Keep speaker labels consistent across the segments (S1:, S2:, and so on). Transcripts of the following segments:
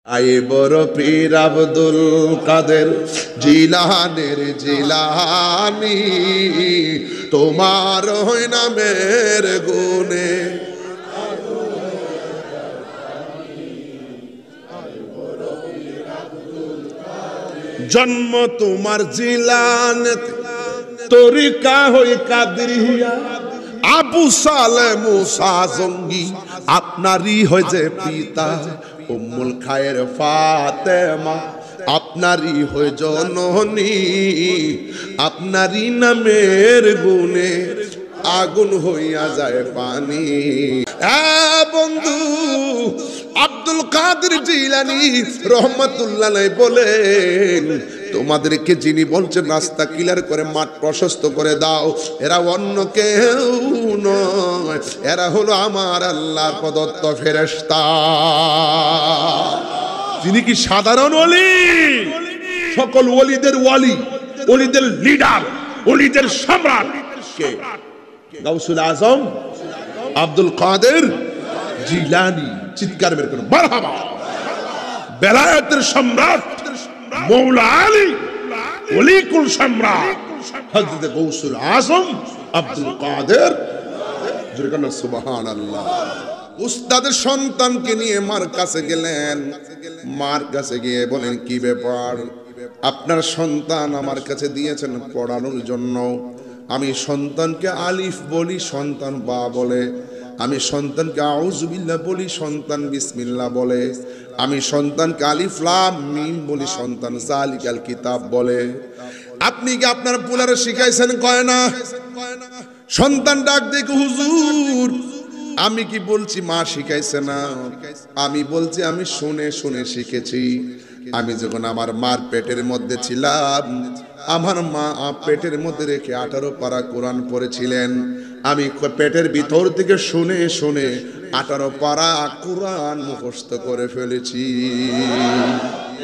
S1: আয়ে বড় পীর আব্দুল কাদের জিলানের জিলানি, তোমার নামের গুণে জন্ম তোমার জিলান, তরিকা হই কাদরিয়া, আবু সালে মুসা জঙ্গি আপনারই হয় যে পিতা, উম্মুল খায়ের ফাতেমা আপনারই হয় জননী, আপনারই নামের গুণে আগুন হইয়া যায় পানি। বন্ধু আব্দুল কাদের জিলানী রহমাতুল্লাহ আলাইহি বলেন, তোমাদেরকে যিনি বলছেন রাস্তা ক্লিয়ার করে মাঠ প্রশস্ত করে দাও, এরা অন্য কেউ নয়, এরা হলো আমার আল্লাহর প্রদত্ত ফেরেশতা। তিনি কি সাধারণ ওলি? সকল ওলিদের ওলি, ওলিদের লিডার, ওলিদের সম্রাট কে? গাউসুল আজম আব্দুল কাদের জিলানী। চিৎকার বের করুন মারহাবা। বেলায়েতের সম্রাট মৌলা আলী, ওলিকুল সম্রাট হযরত গাউসুল আজম আব্দুল কাদের। সুবহানাল্লাহ। উস্তাদের সন্তানকে নিয়ে মার কাছে গেলেন, মার কাছে গিয়ে বলেন, কি ব্যাপার? আপনার সন্তান আমার কাছে দিয়েছেন পড়ানোর জন্য। আমি সন্তানকে আলিফ বলি, সন্তান বা বলে। আমি সন্তানকে আউযু বিল্লাহ বলি, সন্তান বিসমিল্লাহ বলে। আমি সন্তানকে আলিফ লাম মিম বলি, সন্তান যালিকাল কিতাব বলে। আপনি কি আপনার পুলারে শিখাইছেন? কয় না। সন্তান ডাক দেখে, হুজুর আমি কি বলছি মা শিখাইছে না? আমি বলছি আমি শুনে শুনে শিখেছি। আমি যখন আমার মার পেটের মধ্যে ছিলাম, আমার মা পেটের মধ্যে রেখে 18 পারা কোরআন পড়েছিলেন। আমি পেটের ভিতর থেকে শুনে শুনে 18 পারা কোরআন মুখস্থ করে ফেলেছি।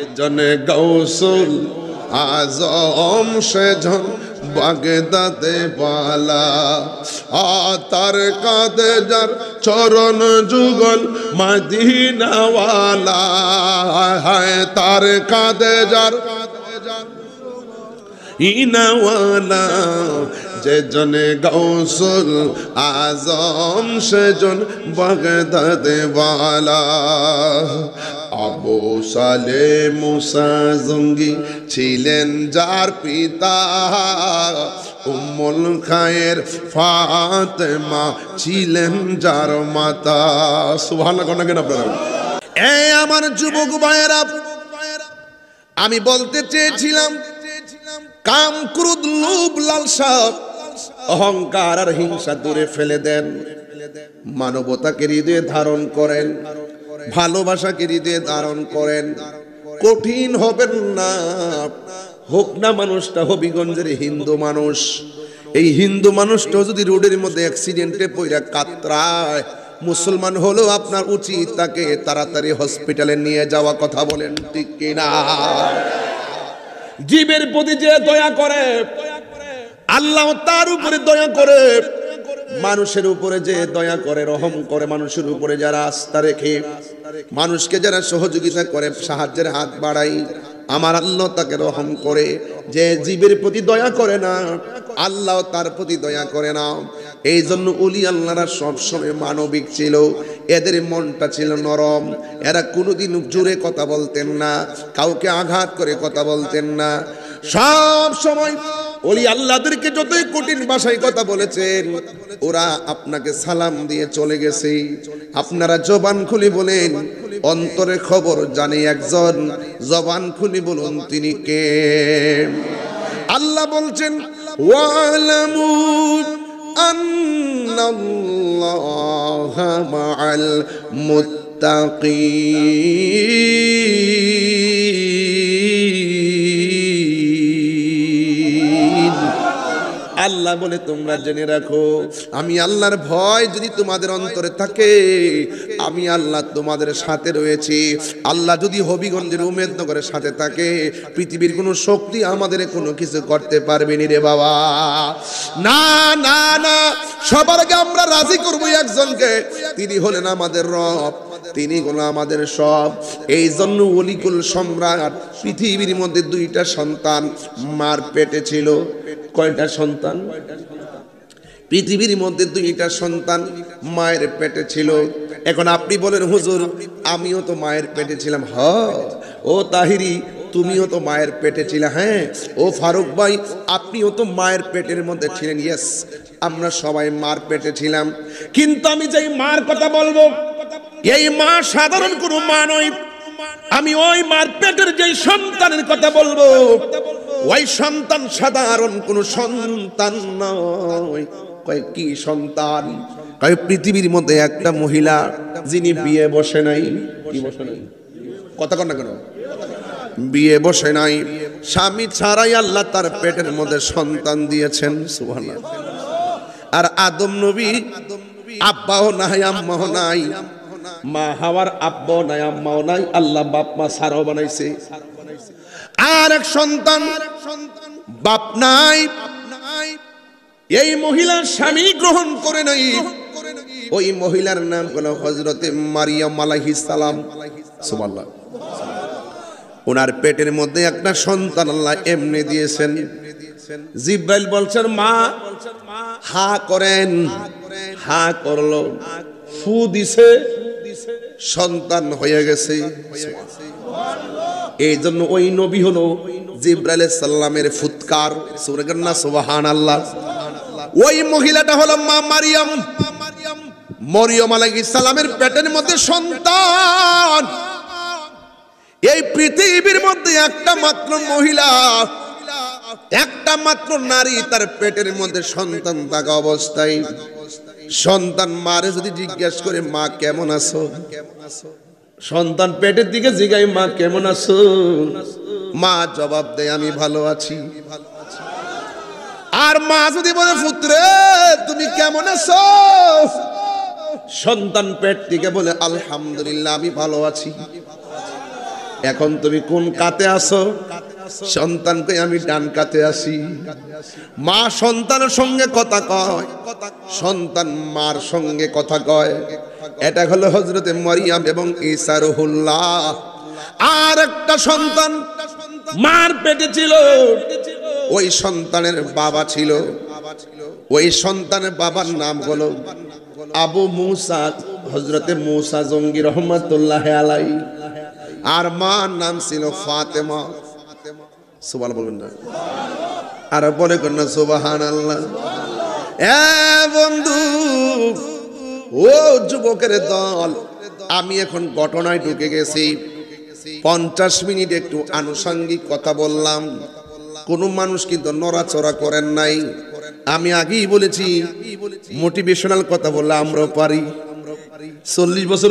S1: এজন্য গাউসুল আজম সেজন বাগদাদে বালা, তার কাঁধে যার চরণ যুগল মদিনাওয়ালা, হায় তার কাঁধে যার ইনাওয়ালা, যে জনে গাউসুল আজম সেজন বাগদাদে বালা। আবু সালে মুসা জঙ্গি ছিলেন যার পিতা, উম্মুল খায়ের ফাতেমা ছিলেন যার মাতা। সুবহানাল্লাহ। কোন কেন আপনারা আমার যুবক ভাইয়েরা, আমি বলতে চেয়েছিলাম কাম ক্রোধ লোভ লালসা অহংকার আর হিংসা দূরে ফেলে দেন, মানবতাকে হৃদয়ে ধারণ করেন, ভালোবাসাকে হৃদয়ে ধারণ করেন। কঠিন হবেন না। হোক না মানুষটা হবিগঞ্জের হিন্দু মানুষ, এই হিন্দু মানুষটা যদি রোডের মধ্যে অ্যাক্সিডেন্টে পড়ে কাতরায়, মুসলমান হলেও আপনার উচিত তাকে তাড়াতাড়ি হসপিটালে নিয়ে যাওয়া। কথা বলেন ঠিক কিনা? জীবের প্রতি যে দয়া করে আল্লাহ তার উপরে দয়া করে, মানুষের উপরে যে দয়া করে, রহম করে, মানুষের উপরে যারা আস্থা রেখে, মানুষকে যারা সহযোগিতা করে, সাহায্যের হাত বাড়াই, আমার আল্লাহ তাকে রহম করে। যে জীবের প্রতি দয়া করে না, আল্লাহ তার প্রতি দয়া করে না। এই জন্য ওলি আল্লাহরা সবসময় মানবিক ছিল, এদের মনটা ছিল নরম। এরা কোনোদিন জোরে কথা বলতেন না, কাউকে আঘাত করে কথা বলতেন না। সব সময় ওলি আল্লাহদেরকে যতই কঠিন ভাষায় কথা বলেছেন, ওরা আপনাকে সালাম দিয়ে চলে গেছে। আপনারা জবান খুলে বলেন, অন্তরে খবর জানে একজন, জবান খুলে বলুন তিনি কে। আল্লাহ বলছেন, ওয়ালামু আন্নাল্লাহা মাআল মুত্তাকিন। আল্লাহ বলে তোমরা জেনে রাখো, আমি আল্লাহর ভয় যদি তোমাদের অন্তরে থাকে, আমি আল্লাহ তোমাদের সাথে রয়েছি। আল্লাহ যদি হবিগঞ্জের উমেদনগরের সাথে থাকে, পৃথিবীর কোনো শক্তি আমাদের কোনো কিছু করতে পারবে না রে বাবা। না না না, সবার আগে আমরা রাজি করবো একজনকে, তিনি হলেন আমাদের রব। তিনি হলো আমাদের সব। এই জন্য অলিকুল সম্রাট পৃথিবীর মধ্যে দুইটা সন্তান মার পেটে ছিল। কয়টা সন্তান? পৃথিবীর মধ্যে দুইটা সন্তান মায়ের পেটে ছিল। এখন আপনি বলেন হুজুর আমিও তো মায়ের পেটে ছিলাম। ও তাহিরি তুমিও তো মায়ের পেটে ছিলে। হ্যাঁ। ও ফারুক ভাই আপনিও তো মায়ের পেটের মধ্যে ছিলেন। ইয়েস, আমরা সবাই মার পেটে ছিলাম। কিন্তু আমি যেই মার কথা বলবো এই মা সাধারণ কোনো মা নয়। আমি ওই মার পেটের যেই সন্তানের কথা বলবো ওই সন্তান সাধারণ কোনো সন্তান নয়। কয় কি সন্তান? কয় পৃথিবীর মধ্যে একটা মহিলা যিনি বিয়ে বসে নাই। কি বসে নাই? কথা কন না কেন? বিয়ে বসে নাই, স্বামী ছাড়াই আল্লাহ তার পেটের মধ্যে সন্তান দিয়েছেন। সুবহানাল্লাহ। আর আদম নবী আব্বাও নাই আম্মাও নাই, মা হাওয়ার আব্বাও নাই আম্মাও নাই, আল্লাহ বাপ মা ছাড়াও বানাইছে। আর এক সন্তান বাপ নাই, এই মহিলার স্বামী গ্রহণ করে নাই। ওই মহিলার নাম হলো হযরতে মারিয়াম আলাইহিস সালাম। সুবহানাল্লাহ। ওনার পেটের মধ্যে একটা সন্তান আল্লাহ এমনি দিয়েছেন। জিব্রাইল বলছেন মা হা করেন, হা করলো, ফু দিছে, সন্তান হয়ে গেছে। এই জন্য ওই নবী হলো জিব্রাইল আলাইহিস সালামের ফুৎকার। সুবহানাল্লাহ সুবহানাল্লাহ। ওই মহিলাটা হলো মা মারিয়াম। মরিয়ম আলাইহিস সালামের পেটের মধ্যে সন্তান। এই পৃথিবীর মধ্যে একটা মাত্র মহিলা, একটা মাত্র নারী তার পেটের মধ্যে সন্তান থাকা অবস্থায় সন্তান মারে যদি জিজ্ঞেস করে মা কেমন আছো, সন্তান পেটের দিকে জিগাই মা কেমন আছো, মা জবাব দেয় আমি ভালো আছি। আর মা যদি বলে পুত্রে তুমি কেমন আছো, সন্তান পেট থেকে বলে আলহামদুলিল্লাহ আমি ভালো আছি। এখন তুমি কোন কাতে আছো? সন্তান কই আমি ডান কাতে আছি। মা সন্তানের সঙ্গে কথা কয়, সন্তান মার সঙ্গে কথা কয়। এটা হলো হযরতে মারিয়াম এবং ঈসা রুহুল্লাহ। আর একটা সন্তান মার পেটে ছিল, ওই সন্তানের বাবা ছিল। ওই সন্তানের বাবার নাম হলো আবু মুসা, হযরতে মুসা জঙ্গি রহমাতুল্লাহ আলাইহি। আর মার নাম ছিল ফাতেমা। সুবহানাল্লাহ বলবেন না? আর বলে কোন না সুবহানাল্লাহ। এ বন্ধু, ও যুবকের দল, আমি এখন ঘটনায় ঢুকে গেছি। 50 মিনিট একটু আনুষঙ্গিক কথা বললাম। কোন মানুষ কিন্তু নড়াচড়া করেন নাই। আমি আগেই বলেছি মোটিভেশনাল কথা বললে আমরাও পারি। 40 বছর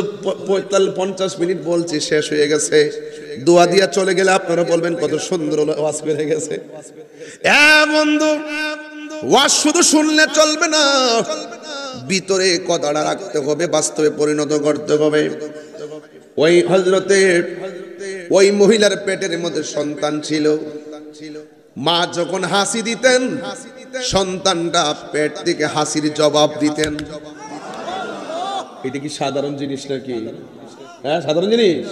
S1: 50 মিনিট বলছি, শেষ হয়ে গেছে। দোয়া দিয়া চলে গেলে আপনারা বলবেন কত সুন্দর ওয়াজ করে গেছে। বন্ধু, ওয়াজ শুধু শুনলে চলবে না, ভিতরে কথাটা রাখতে হবে, বাস্তবে পরিণত করতে হবে। ওই হযরতে ওই মহিলার পেটের মধ্যে সন্তান ছিল। মা যখন হাসি দিতেন সন্তানটা পেট থেকে হাসির জবাব দিতেন। এটা কি সাধারণ জিনিস নাকি? হ্যাঁ সাধারণ জিনিস,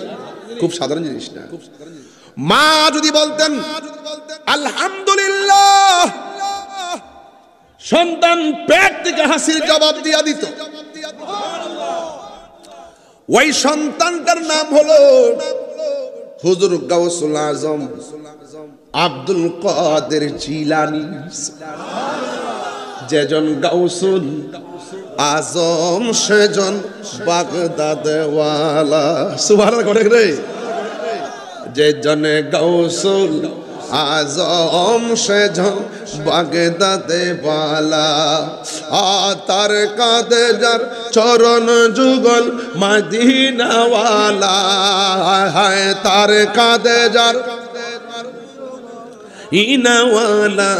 S1: খুব সাধারণ জিনিস না। মা যদি বলতেন আলহামদুলিল্লাহ, সন্তান পেট থেকে হাসির জবাব দিয়া দিত। ওই সন্তানটার নাম হলো হুজুর গাউসুল আজম আব্দুল কাদের জিলানী। যেজন গাউসুল আজম সেজন বাগদাদওয়ালা। সুবহানাল্লাহ করে রে। যেজন গাউসুল আজম সেজন বাগদাদওয়ালা। তার কাঁধে যার চরণ যুগল মদিনাওয়ালা। হায় তার কাঁধে যার ইনাওয়ালা।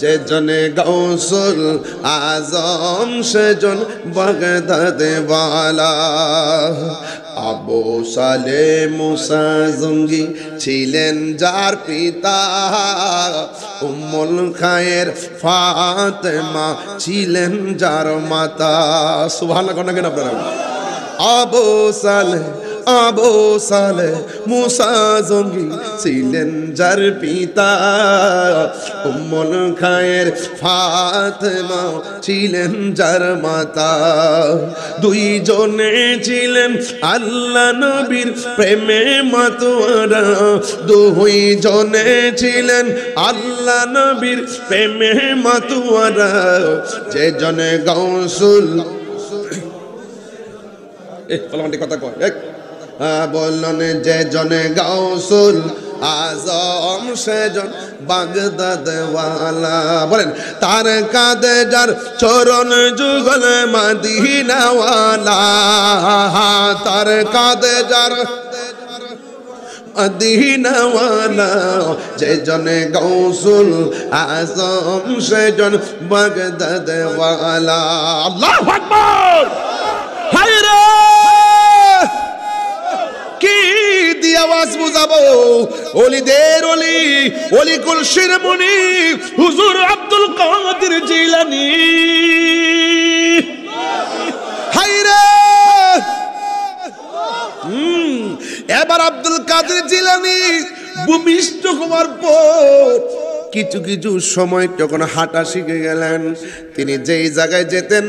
S1: যেজন গাউসুল আজম সেজন বাগদাদওয়ালা। আবু সালে মুসা জঙ্গি ছিলেন যার পিতা। উম্মুল খায়ের ফাতেমা ছিলেন যার মাতা। সুবহানাল্লাহ কেন আপনারা? আবু সালেহ আবু সালেহ মুসা জঙ্গি ছিলেন যার পিতা, উম্মুল খায়ের ফাতেমা ছিলেন যার মাতা। দুইজনে ছিলেন আল্লাহ নবীর প্রেমে মাতোয়ারা, দুইজনে ছিলেন আল্লাহ নবীর প্রেমে মাতোয়ারা। যে জনে গাউসুল কথা কয় বললেন, যে জনে গাউসুল আজম সেজন বাগদাদ ওয়ালা। বলেন তার কাঁধে যার চরণ যুগল মদিনা ওয়ালা, তার কাঁধে যার মদিনা ওয়ালা। যে জনে গাউসুল আজম সেজন বাগদাদ ওয়ালা। আল্লাহু আকবার। হায়রে কি দিয়ে আওয়াজ বুঝাবো, ওলিদের ওলি, ওলি কুলসির মুনি হুজুর আব্দুল কাদের জিলানী। হায়রে এবার আব্দুল কাদের জিলানী ভূমিষ্ঠ হওয়ার পর কিছু কিছু সময় যখন হাঁটা শিখে গেলেন, তিনি যেই জায়গায় যেতেন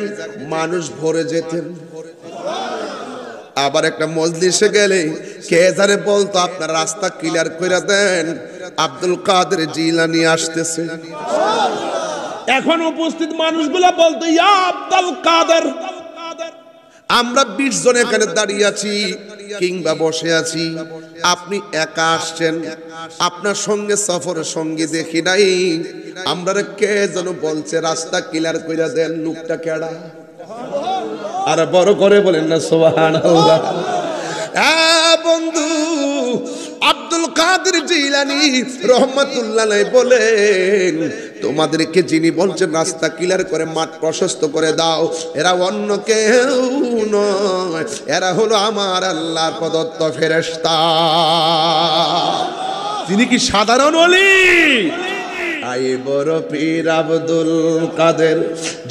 S1: মানুষ ভরে যেতেন। আবার একটা মজলিসে গেলে কে জানে বলতো আপনার রাস্তা ক্লিয়ার করে দেন, আব্দুল কাদের জিলানী আসতেছে। এখন উপস্থিত মানুষগুলা বলতো ইয়া আব্দুল কাদের। আমরা 20 জন এখানে দাঁড়িয়ে আছি কিংবা বসে আছি, আপনি একা আসছেন, আপনার সঙ্গে সফরের সঙ্গী দেখি নাই। আমরা কে যেন বলছে রাস্তা ক্লিয়ার করে দেন, লোকটা কেডা? আর বড় করে বলেন না সুবহানাল্লাহ। বন্ধু আব্দুল কাদের জিলানী রহমাতুল্লাহ আলাইহি বলেন, তোমাদেরকে যিনি বলছেন রাস্তা ক্লিয়ার করে মাঠ প্রশস্ত করে দাও, এরা অন্য কেউ নয়, এরা হলো আমার আল্লাহর প্রদত্ত ফেরেশতা। তিনি কি সাধারণ ওলি? আই বড় পীর আব্দুল কাদের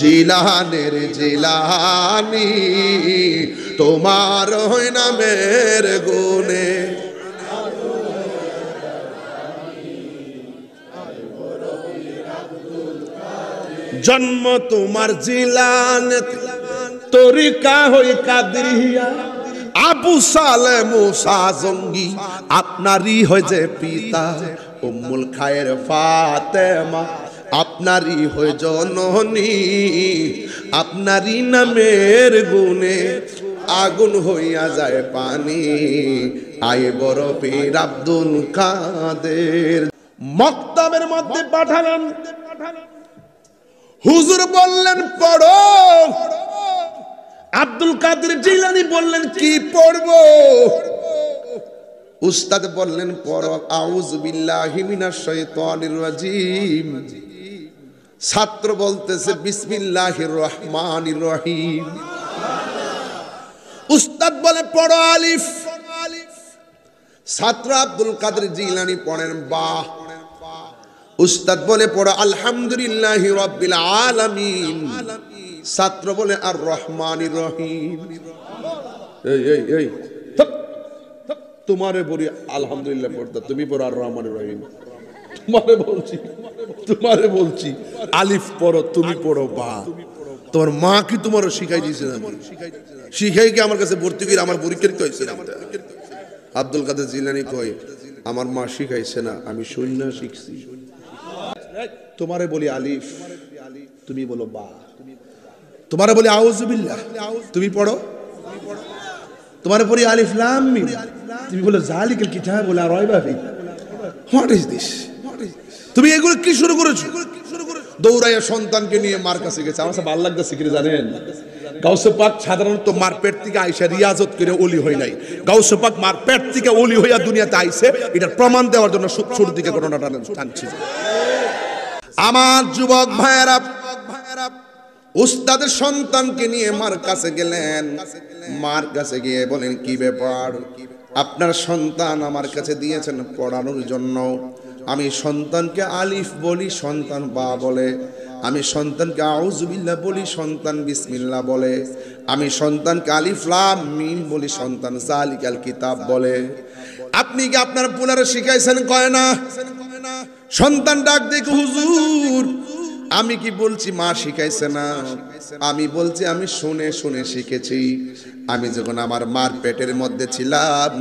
S1: জিলানের জিলানী, তোমার হয় নামের গুণে জন্ম তোমার জিলান, তরিকা হই কাদরিয়া। আবু সালেহ মুসা জঙ্গি আপনারই হয় যে পিতা, উম্মুল খায়ের ফাতেমা আপনারই হয় জননী। আপনারই নামের গুণে আগুন হইয়া যায় পানি, আয় বড় পীর আব্দুল কাদের। মক্তবের মধ্যে পাঠালেন, হুজুর বললেন পড়ো। আব্দুল কাদের জিলানী বললেন কি পড়বো? উস্তাদ বললেন পড়ো আউযু বিল্লাহি মিনাশ শাইতানির রাজিম। ছাত্র বলতেছে বিসমিল্লাহির রহমানির রহিম। উস্তাদ বলে পড়ো আলিফ। ছাত্র আব্দুল কাদের জিলানী পড়েন বা। উস্তাদ বলে পড়ো আলহামদুলিল্লাহি রাব্বিল আলামিন। ছাত্র বলে আর রহমানির রহিম। এই তোমারে বলি আলহামদুলিল্লাহ পড়তে, তুমি পড়ো আর রহমানির রহিম। তোমারে বলছি আলিফ পড়ো, তুমি পড়ো বা। তোমার মা কি তোমারও শিখাই দিয়েছে? শিখাই কি আমার কাছে ভর্তি করে আমার পরীক্ষা হয়েছে? আব্দুল কাদের জিলানী কয় আমার মা শিখাইছে না, আমি শূন্য শিখছি। তোমারে বলি আলিফ, তুমি বলো বা। তোমারে বলি আউযু বিল্লাহ, তুমি পড়ো। তোমারে পড়ি আলিফ লাম মিম, তুমি বলো জালিকাল কিতাব লা রাইবা ফি। What is this? তুমি এগুলো কি শুরু করেছো? দৌড়াইয়া সন্তানকে নিয়ে মার কাছে গেছে। আমার কাছে ভালো লাগতেছে কি জানেন, গাউসে পাক সাধারণত মার পেট থেকে আইসা রিয়াজত করে ওলি হয় নাই। গাউসে পাক মার পেট থেকে ওলি হইয়া দুনিয়াতে আইছে, এটার প্রমাণ দেওয়ার জন্য শুরু থেকে ঘটনাটা টানছি। আমার যুবক ভাইয়েরা, উস্তাদের সন্তানকে নিয়ে মার কাছে গেলেন। মার কাছে গিয়ে বলেন কি ব্যাপার? আপনার সন্তান আমার কাছে দিয়েছেন পড়ানোর জন্য। আমি সন্তানকে আলিফ বলি, সন্তান বা বলে। আমি সন্তানকে আউযু বিল্লাহ বলি, সন্তান বিসমিল্লাহ বলে। আমি সন্তানকে আলিফ লাম মিম বলি, সন্তান যালিকাল কিতাব বলে। আপনি কি আপনার পুলারে শিখাইছেন? কয় না। সন্তান ডাক দেখে, হুজুর আমি কি বলছি মা শিখাইছে না? আমি বলছি আমি শুনে শুনে শিখেছি। আমি যখন আমার মার পেটের মধ্যে ছিলাম,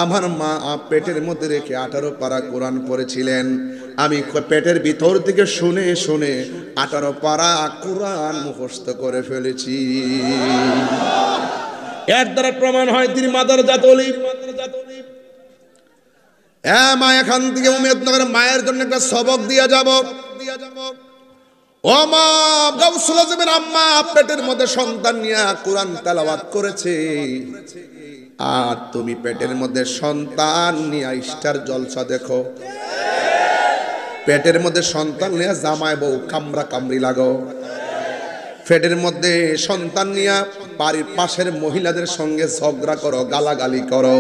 S1: আমার মা পেটের মধ্যে রেখে 18 পারা কোরআন পড়েছিলেন। আমি পেটের ভিতর থেকে শুনে শুনে 18 পারা কোরআন মুখস্থ করে ফেলেছি। এর দ্বারা প্রমাণ হয় তিনি মাদারজাত ওলি। মা, এখান থেকে উম্মেদনগরের মায়ের জন্য একটা সবক দিয়ে যাব। ও মা, গাউসুল আজমের আম্মা পেটের মধ্যে সন্তান নিয়ে কোরআন তেলাওয়াত করেছে, আর তুমি পেটের মধ্যে সন্তান নিয়ে স্টার জলসা দেখো। পেটের মধ্যে সন্তান নিয়ে জামাই বউ কামরা কামড়ি লাগো। পেটের মধ্যে সন্তান নিয়ে বাড়ির পাশের মহিলাদের সঙ্গে ঝগড়া করো, গালাগালি করো।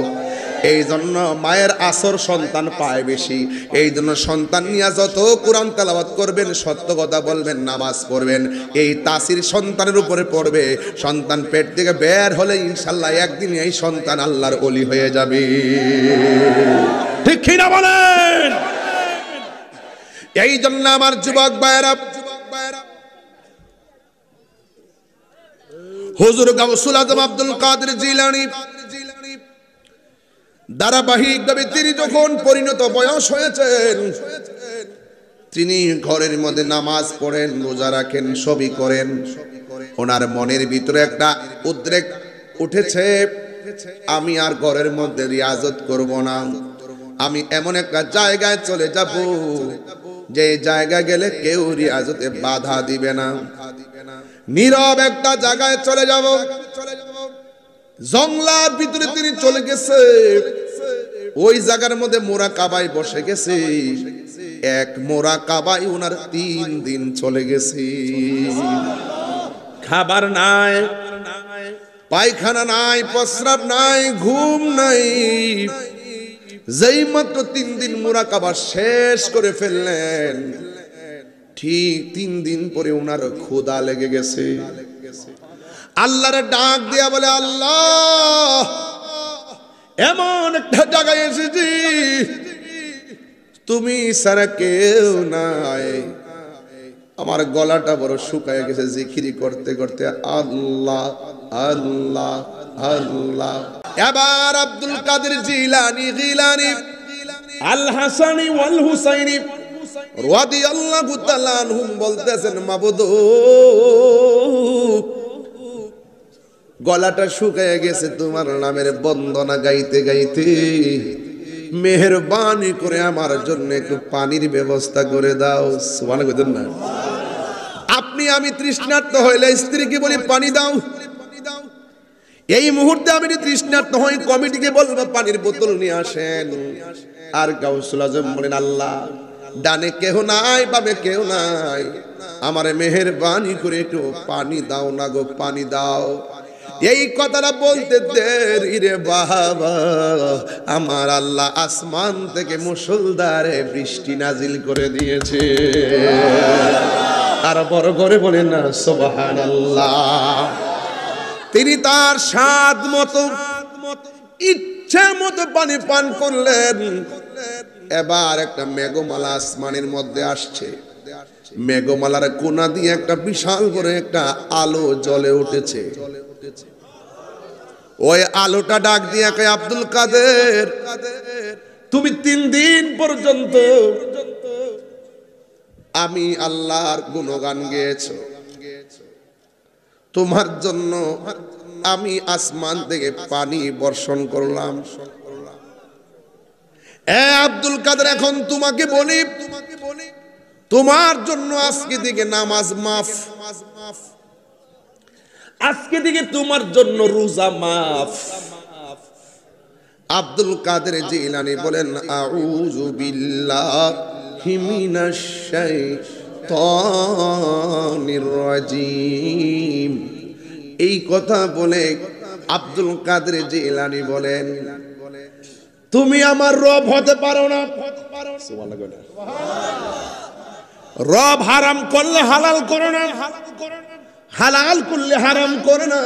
S1: এই জন্য মায়ের আসর সন্তান পায় বেশি। এই জন্য সন্তান নিয়ে যত কোরআন তেলাওয়াত করবেন, সত্য কথা বলবেন, নামাজ পড়বেন, এই তাসির সন্তানের উপরে পড়বে। সন্তান পেট থেকে বের হলে ইনশাল্লাহ একদিন এই সন্তান আল্লাহর ওলি হয়ে যাবে। ঠিক কি না বলেন? এই জন্য আমার যুবক ভাইয়েরা, হুজুর গাউসুল আজম আব্দুল কাদের জিলানী ধারাবাহিকভাবে তিনি যখন পরিণত বয়স হয়েছেন, তিনি ঘরের মধ্যে নামাজ পড়েন, রোজা রাখেন, সবই করেন। ওনার মনের ভিতরে একটা উদ্রেক উঠেছে, আমি আর ঘরের মধ্যে রিয়াজত করব না, আমি এমন একটা জায়গায় চলে যাব যে জায়গায় গেলে কেউ রিয়াজতে বাধা দিবে না। নীরব একটা জায়গায় চলে যাব। জঙ্গলার ভিতরে তিনি চলে গেছে। ওই জায়গার মধ্যে মোরাকাবায় বসে গেছে। এক মোরাকাবায় ওনার 3 দিন চলে গেছে। খাবার নাই, পায়খানা নাই, প্রস্রাব নাই, ঘুম নাই। যেই মাত্র 3 দিন মোরাকাবা শেষ করে ফেললেন, ঠিক 3 দিন পরে ওনার ক্ষুধা লেগে গেছে। আল্লাহর ডাক দিয়া বলে, আল্লাহ এমন একটা জায়গায় এসেছি তুমি ছাড়া কেউ নাই। আমার গলাটা বড় শুকায় গেছে জিকিরি করতে করতে, আল্লাহ আল্লাহ আল্লাহ। এবার আব্দুল কাদের জিলানী গিলানী আল হাসানী ওয়াল হুসাইনী রাদিয়াল্লাহু তাআলা আনহুম বলতেছেন, মাবুদ গলাটা শুকায় গেছে তোমার নামের বন্দনা গাইতে গাইতে, মেহেরবানি করে আমার জন্য একটু পানির ব্যবস্থা করে দাও। সুবহানাল্লাহ না? আপনি আমি তৃষ্ণার্ত হইলে স্ত্রীকে বলি পানি দাও। এই মুহূর্তে আমি তৃষ্ণার্ত হই, কমিটিকে বলবো পানির বোতল নিয়ে আসেন। আর গাউসুল আজম বলেন, আল্লাহ ডানে কেউ নাই, বামে কেউ নাই, আমারে মেহেরবানি করে একটু পানি দাও না গো, পানি দাও। এই কথাটা বলতে দেরি রে বাবা, আমার আল্লাহ আসমান থেকে মুষলধারে বৃষ্টি নাজিল করে দিয়েছে। আর বড় করে বলেন না সুবহানাল্লাহ। তিনি তার স্বাদ মতো ইচ্ছে মতো পানি পান করলেন। এবার একটা মেঘমালা আসমানের মধ্যে আসছে। মেঘমালার কোনা দিয়ে একটা বিশাল করে একটা আলো জ্বলে উঠেছে। ওই আলোটা ডাক দিয়ে কয়, আব্দুল কাদের তুমি 3 দিন পর্যন্ত আমি আল্লাহর গুণগান গেয়েছো, তোমার জন্য আমি আসমান থেকে পানি বর্ষণ করলাম। আব্দুল কাদের এখন তোমাকে বলি, তোমার জন্য আজকে থেকে নামাজ মাফ, আজকে থেকে তোমার জন্য রোজা মাফ। আব্দুল কাদের জিলানী বলেন, আউযু বিল্লাহি মিনাশ শাইতানির রাজিম। এই কথা বলে আব্দুল কাদের জিলানী বলেন, তুমি আমার রব হতে পারো না। রব হারাম করলে হালাল করো না, হালাল করলে হারাম করো না।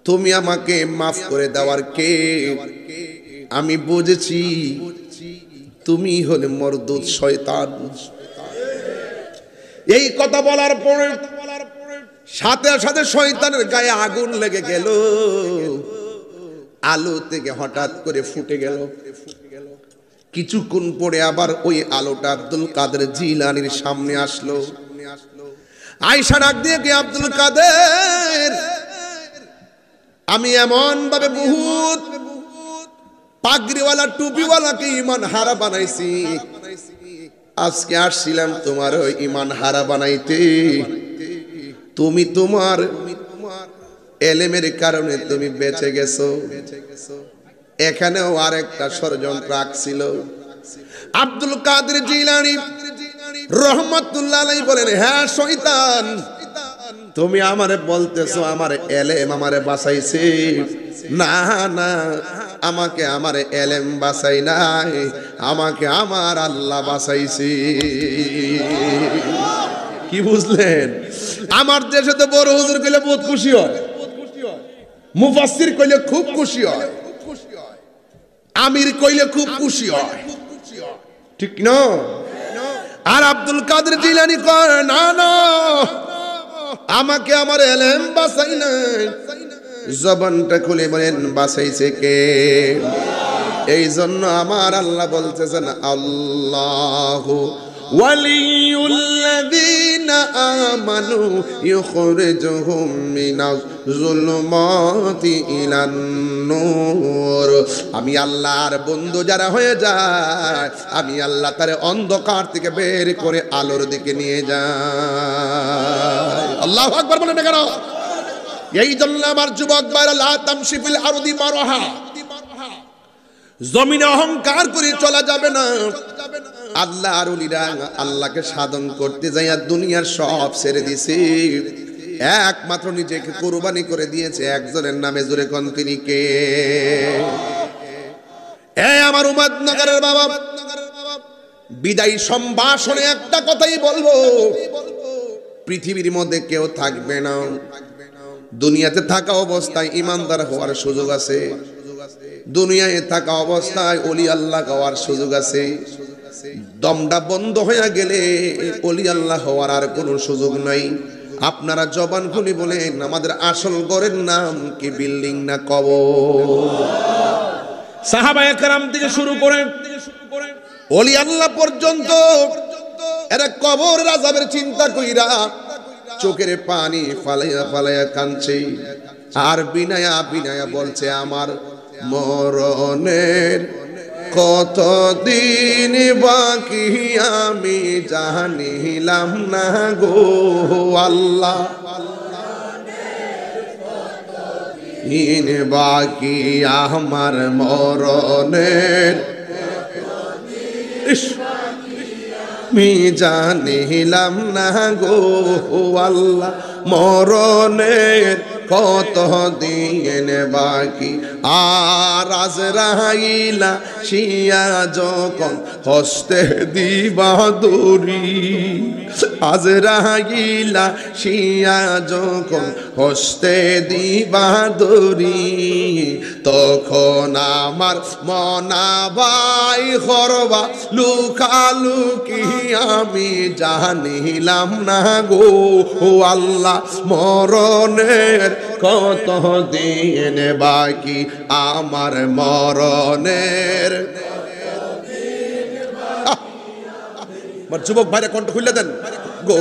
S1: তুমি আমাকে মাফ করে দেওয়ার কে? আমি বুঝেছি তুমি হলে মরদুদ শয়তান। এই কথা বলার পরে সাথে সাথে শয়তানের গায়ে আগুন লেগে গেল, আলো থেকে হঠাৎ করে ফুটে গেল। কিছুক্ষণ পরে আবার ওই আলোটা আব্দুল কাদের জিলানীর সামনে আসলো। আয়েশা ডাক দিয়ে কে আব্দুল কাদের, আমি এমন ভাবে বহুত পাগড়িওয়ালা টুপিওয়ালাকে ইমান হারা বানাইছি, আজকে আসছিলাম তোমার ওই ইমান হারা বানাইতে। তুমি তোমার এলেমের কারণে তুমি বেঁচে গেছো। এখানেও আরেকটা ষড়যন্ত্র ছিল। আব্দুল কাদের জিলানী রহমাতুল্লাহ আলাইহি বলেন, হ্যাঁ শয়তান, তুমি আমারে বলতেছো আমার এলেম আমারে বাঁচাইছে। না না, আমাকে আমার এলেম বাঁচাই নাই, আমাকে আমার আল্লাহ বাঁচাইছে। কি বুঝলেন? আমার দেশে তো বড় হুজুর কইলে বহুত খুশি হয়, মুফাসসির কইলে খুব খুশি হয়, আমির কইলে খুব খুশি হয়, ঠিক না? আর আব্দুল কাদের জিলানী কয় না না, আমাকে আমার এলেম বাঁচাই নাই। জবানটা খুলে বলেন বাঁচাইছে কে? এই জন্য আমার আল্লাহ বলতেছেন, আল্লাহু ওয়ালিউল্লাযীনা আমানু ইউখরিজুহুম মিনাজ যুলুমাতি ইলান নূর। আমি আল্লাহর বন্ধু যারা হয়ে যায়, আমি আল্লাহ তারে অন্ধকার থেকে বের করে আলোর দিকে নিয়ে যায়। আল্লাহু আকবার বলেন না কেন? এই জন্য আমার যুবক ভাইরা, লা তামশি ফিল আরদি মারহা, জমিনে অহংকার করে চলা যাবে না। আল্লাহর ওলিরা আল্লাহকে সাধন করতে যাইয়া দুনিয়ার সব ছেড়ে দিয়েছে, একমাত্র নিজেকে কুরবানি করে দিয়েছে একজনের নামে। জোরে কোন তিনি কে? এই আমার উম্মতনগরের বাবা, বিদায়ী সম্ভাষণে একটা কথাই বলবো, পৃথিবীর মধ্যে কেউ থাকবে না, দুনিয়াতে থাকা অবস্থায় ইমানদার হওয়ার সুযোগ আছে, দুনিয়ায় থাকা অবস্থায় ওলি আল্লাহ হওয়ার সুযোগ আছে। দমটা বন্ধ হয়ে গেলে ওলি আল্লাহ হওয়ার আর কোনো সুযোগ নাই। আপনারা জবান খুলে বলেন, আমাদের আসল ঘরের নাম কি বিল্ডিং না কবর? সাহাবায়ে কেরাম থেকে শুরু করে ওলি আল্লাহ পর্যন্ত এরা কবর আযাবের চিন্তা কইরা চোখের পানি ফালাইয়া ফালাইয়া কাঁদছে, আর বিনায়া বিনায়া বলছে, আমার মরণের কতদিন বাকি আমি জানিলাম না গো আল্লাহ, দিন বাকি আমার মরণের আমি জানিলাম না গো আল্লাহ, মরণের কত দিন বাকি। আর আজরাইলা শিয়া যখন হস্তে দিবা দড়ি, আজরাইলা শিয়া যখন হস্তে দিবা দড়ি, তখন আমার মনাবাই করবা লুকালুকি আমি জানিলাম না গো আল্লাহ, মরণের কত দিন বাকি আমার মরণের। আমার যুবক ভাইরা কণ্ঠ খুলে দেন, গো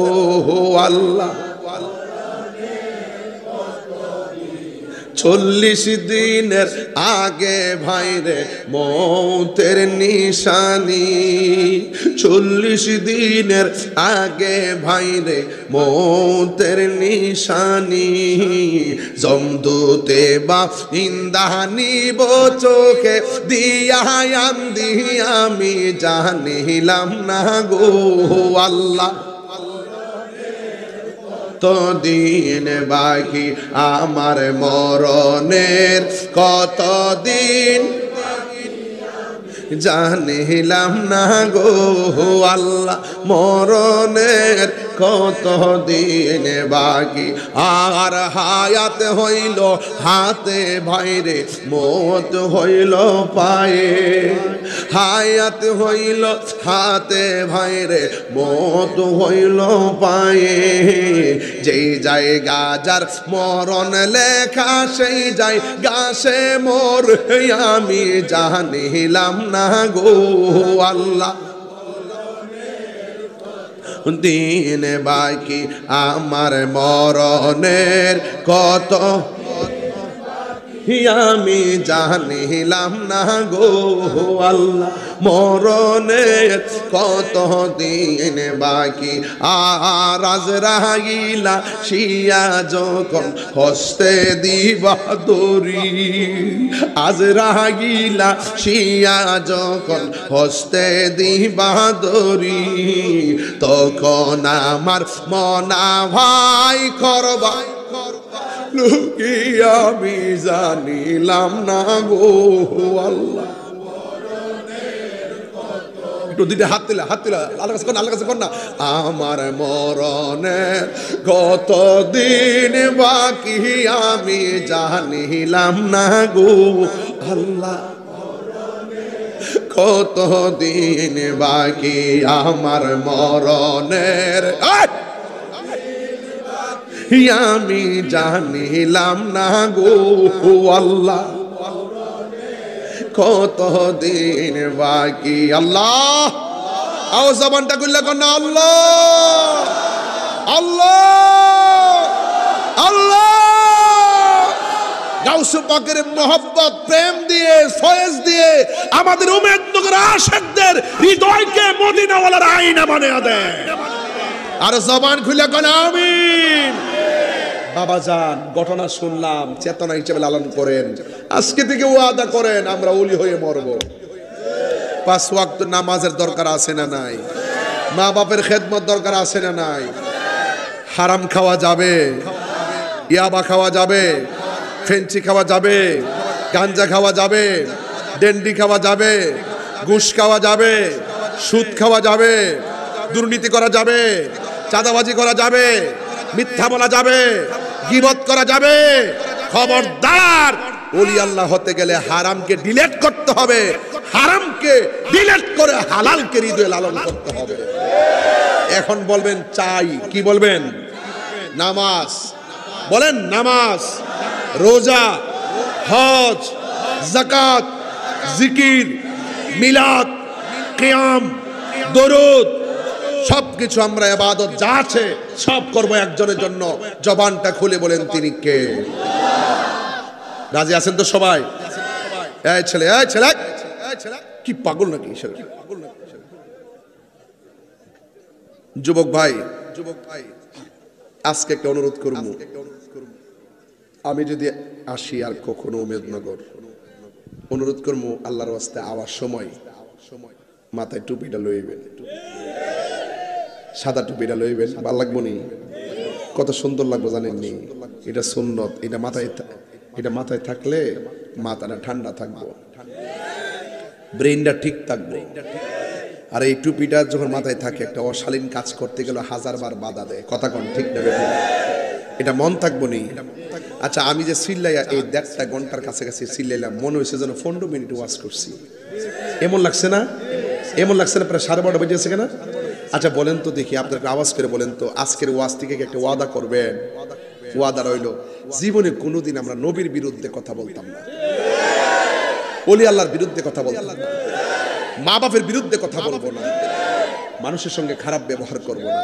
S1: আল্লাহ 40 দিনের আগে ভাইরে মৌতের নিশানি, 40 দিনের আগে ভাইরে মৌতের নিশানি, জমদূতে বা ইন্দানি চোখে দিয়া আন্দি আমি জানিলাম না গো আল্লাহ, তো দিন বাকি আমার মরণের কত দিন জানিলাম না গো আল্লাহ মরণের কত দিন বাকি, আর হায়াত হইল হাতে ভাইরে মত হইল পায়ে, হায়াত হইল হাতে ভাইরে মত হইল পায়ে, যেই জায়গা যার মরণ লেখা সেই জায়গা সে মোর, আমি জানিলাম না গো আল্লাহ দিন বাকি আমার মরণের কত, আমি জানিলাম না গো আল্লাহ মরণের কত দিন বাকি, আর আজরাইলা শিয়া যখন হস্তে দিবা দড়ি, আজরাইলা শিয়া যখন হস্তে দিবা দড়ি, তখন আমার মনা ভাই করবা লুকি, আমি জানিলাম না গো আল্লাহ। একটু দুইটা হাত দিলা আল্লাহর কাছে কর, আল্লাহর কাছে কর না, আমার মরণের কত দিন বাকি, আমি জানিলাম না গো আল্লাহ কত দিন বাকি আমার মরণের, আমি জানিলাম না গো আল্লাহ কত দিন বাকি। আল্লাহ আও জবানটা খুললে কোন আল্লাহ আল্লাহ আল্লাহ, গাউসে পাকের মোহব্বত প্রেম দিয়ে ফয়েজ দিয়ে আমাদের উম্মতনগর আশিকদের হৃদয়কে মদিনাওয়ালার আয়না বানিয়ে দেয়। আর জবান খুলে কোন আমিন। বাবা যান ঘটনা শুনলাম, চেতনা হিসেবে লালন করেন, আজকে থেকে ওয়াদা করেন আমরা ওলি হয়ে মরব। 5 ওয়াক্ত নামাজের দরকার আছে না নাই? মা বাপের খেদমত দরকার আছে না নাই? হারাম খাওয়া যাবে, ইয়াবা খাওয়া যাবে, ফেন্সি খাওয়া যাবে, গাঞ্জা খাওয়া যাবে, ডেন্ডি খাওয়া যাবে, ঘুষ খাওয়া যাবে, সুদ খাওয়া যাবে, দুর্নীতি করা যাবে, চাঁদাবাজি করা যাবে, মিথ্যা বলা যাবে, গীবত করা যাবে। খবরদার, ওলি আল্লাহ হতে গেলে হারামকে ডিলিট করতে হবে, হারামকে ডিলিট করে হালালকে হৃদয়ে লালন করতে হবে। এখন বলবেন চাই, কি বলবেন? নামাজ বলেন, নামাজ, রোজা, হজ, যাকাত, জিকির, মিলাদ, কিয়াম, দরুদ, সবকিছু আমরা ইবাদত যা আছে সব করব একজনের জন্য। জবানটা খুলে বলেন তিনি কে? রাজি আছেন তো সবাই? এই ছেলে, এই ছেলে, কি পাগল নাকি? যুবক ভাই, আজকে একটা অনুরোধ করব, আমি যদি আসি আর কখনো উম্মতনগর, অনুরোধ করব আল্লাহর ওয়াস্তে আওয়ার সময় মাথায় টুপিটা লইবেন, সাদা টুপিটা লইবেন, ভালো লাগবো নি? কত সুন্দর লাগবো জানেননি? এটা সুন্নত, এটা মাথায় থাকলে মাথাটা ঠান্ডা থাকবো, ব্রেনটা ঠিক থাকবে। আর এই টুপিটা যখন মাথায় থাকে একটা অশালীন কাজ করতে গেলে 1000 বার বাধা দেয়। কথা কোন ঠিক না? এটা মন থাকবো নি? আচ্ছা, আমি যে চিল্লাইয়া এই 1.5 ঘন্টার কাছাকাছি চিল্লাইলাম, মনে হয়েছে যেন 15 মিনিট ওয়াজ করছি। এমন লাগছে না? এমন লাগছে না? প্রায় 12:30 বেজেছে কেনা? আচ্ছা বলেন তো দেখি, আপনাকে আওয়াজ করে বলেন তো, আজকের ওয়াজ থেকে একটা ওয়াদা করবেন? ওয়াদা রইল, জীবনে কোনোদিন আমরা নবীর বিরুদ্ধে কথা বলতাম না, ওলি আল্লাহর বিরুদ্ধে কথা বলতাম না, মা বাপের বিরুদ্ধে কথা বলবো না, মানুষের সঙ্গে খারাপ ব্যবহার করব না।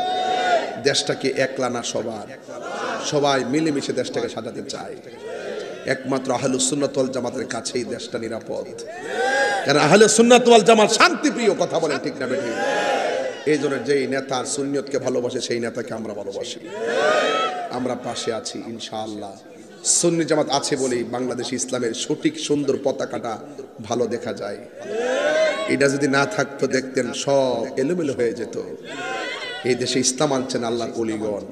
S1: দেশটাকে একলা না, সবাই মিলেমিশে দেশটাকে সাজাতে চায়। একমাত্র আহলুস সুন্নাত ওয়াল জামাতের কাছেই দেশটা নিরাপদ, কারণ আহলুস সুন্নাত ওয়াল জামাত শান্তিপ্রিয়। কথা বলেন ঠিক না বেঠিক? এই জন্য যেই নেতা সুন্নিয়তকে ভালোবাসে সেই নেতাকে আমরা ভালোবাসি, আমরা পাশে আছি ইনশাআল্লাহ। সুন্নি জামাত আছে বলেই বাংলাদেশ ইসলামের সঠিক সুন্দর পতাকাটা ভালো দেখা যায়। এটা যদি না থাকতো দেখতেন সব এলোমেলো হয়ে যেত। এই দেশে ইসলাম আনছেন আল্লাহর ওলিগণ,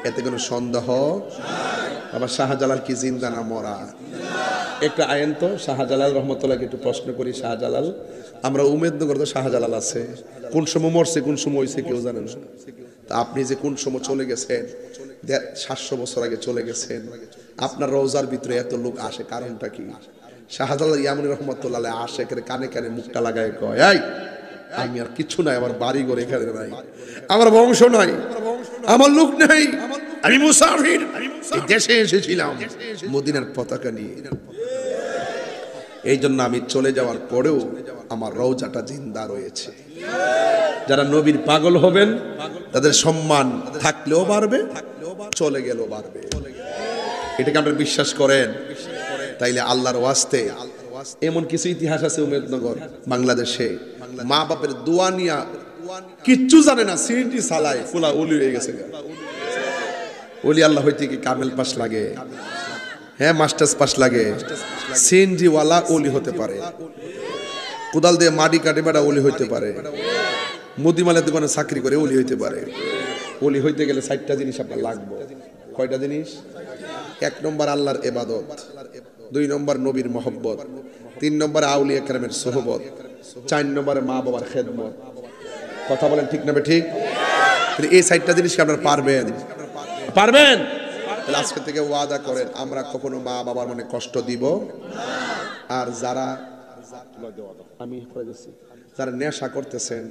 S1: এতে কোনো সন্দেহ। আবার শাহজালাল কি জিন্দা না মরা?
S2: একটা আইন তো শাহজালাল রহমতুল্লাহকে একটু প্রশ্ন করি। শাহজালাল, আমরা উমেদনগর তো শাহজালাল আছে, কোন সময় মরছে কোন সময় হয়েছে কেউ জানে না। তা আপনি যে কোন সময় চলে গেছেন, 700 বছর আগে চলে গেছেন, আপনার রওজার ভিতরে এত লোক আসে, কারণটা কি? শাহজালাল ইয়ামানী রহমতুল্লাহ আশেকের কানে কানে মুখটা লাগায় কয়, এই আমি আর কিছু নাই, আমার বাড়ি ঘর এখানে নাই, আমার বংশ নাই, আমার লোক নাই, আমি মুসাফির, এই দেশে এসেছিলাম মদিনার পতাকা নিয়ে। এই জন্য আমি চলে যাওয়ার পরেও আমার রওজাটা জিন্দা রয়েছে। যারা নবীর পাগল হবেন তাদের সম্মান থাকলেও বাড়বে, চলে গেলেও বাড়বে। এটাকে আপনারা বিশ্বাস করেন? তাইলে আল্লাহর ওয়াস্তে এমন কিছু ইতিহাস আছে উমেদনগর বাংলাদেশে, মা বাপের দোয়া নিয়া কিচ্ছু জানে না, সিএনজি চালায়, ফুলা ওলি হয়ে গেছে। ওলি আল্লাহ হইতে কি কামেল পাস লাগে? হ্যাঁ, মাস্টার্স পাস লাগে? সিএনজি ওয়ালা ওলি হতে পারে, কোদাল দিয়ে মাটি কাটে বেড়া ওলি হইতে পারে, মুদিমালের দোকানে চাকরি করে ওলি হইতে পারে। ওলি হইতে গেলে 4টা জিনিস আপনার লাগবে। কয়টা জিনিস? 1 নম্বর আল্লাহর ইবাদত, 2 নম্বর নবীর মহব্বত, 3 নম্বর আউলিয়া কেরামের সোহবত, 4 নম্বরে মা বাবার খেদমত। কথা বলেন ঠিক না ঠিক? এই 4টা জিনিস কি আপনারা পারবেন? পারবেন? তাহলে আজকে থেকে ওয়াদা করেন, আমরা কখনো মা বাবার মনে কষ্ট দিব। আর যারা যারা নেশা করতেছেন,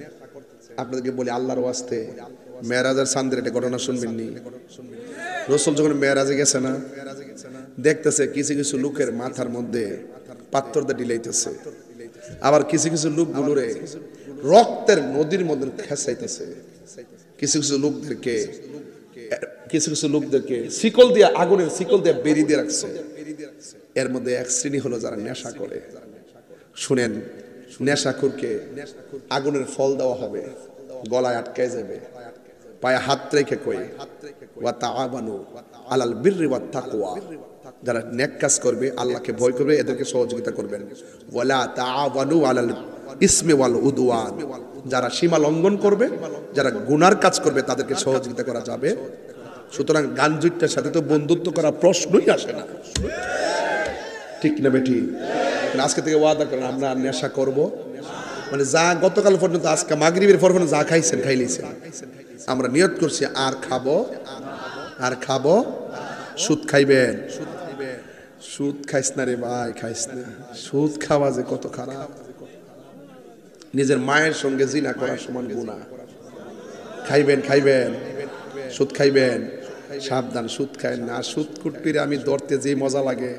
S2: আপনাদেরকে বলি আল্লাহর ওয়াস্তে, মেরাজের চাঁদের একটা ঘটনা শুনবেননি? রাসূল যখন মেরাজে গেছে না, দেখতেছে কিছু কিছু লোকের মাথার মধ্যে পাথর দিয়ে ঢিলাইতেছে, আবার কিছু কিছু লোকগুলোরে রক্তের নদীর মধ্যে খেসাইতেছে, কিছু কিছু লোকদেরকে শিকল দিয়ে, আগুনের শিকল দিয়ে বেরিয়ে দিয়ে রাখছে। এর মধ্যে এক শ্রেণী হলো যারা নেশা করে। শুনেন, নেশাখোরকে আগুনের ফল দেওয়া হবে, গলায় আটকায় যাবে, পায়ে হাত রেখে কই ওয়া তাআবানু আলাল বিররি ওয়াত তাকওয়া, যারা নেক কাজ করবে, আল্লাহকে ভয় করবে, এদেরকে সহযোগিতা করবেন। ওয়ালা তাআবানু আলাল ইসমি ওয়াল উদওয়ান, যারা সীমা লঙ্ঘন করবে, যারা গুনার কাজ করবে, তাদেরকে সহযোগিতা করা যাবে। সুতরাং গাঞ্জুইটার সাথে তো বন্ধুত্ব করা প্রশ্নই আসে না, ঠিক না বেটি? আজকে থেকে ওয়াদা করেন, আমরা নেশা করব, মানে যা গতকাল পর্যন্ত, আজকে মাগরিবের পর যা খাইছেন খাইলেছেন, আমরা নিয়ত করছি আর খাবো, আর খাবো। সুদ খাইবেন? সুদ খাইস না রে ভাই, খাইস না। সুদ খাওয়া যে কত খারাপ। নিজের মায়ের সঙ্গে জিনা করার সমান গুনাহ। খাইবেন? সুদ খাইবেন? সাবধান, সুদ খাইন না। সুদ কুটপিরে আমি ধরতে যে মজা লাগে,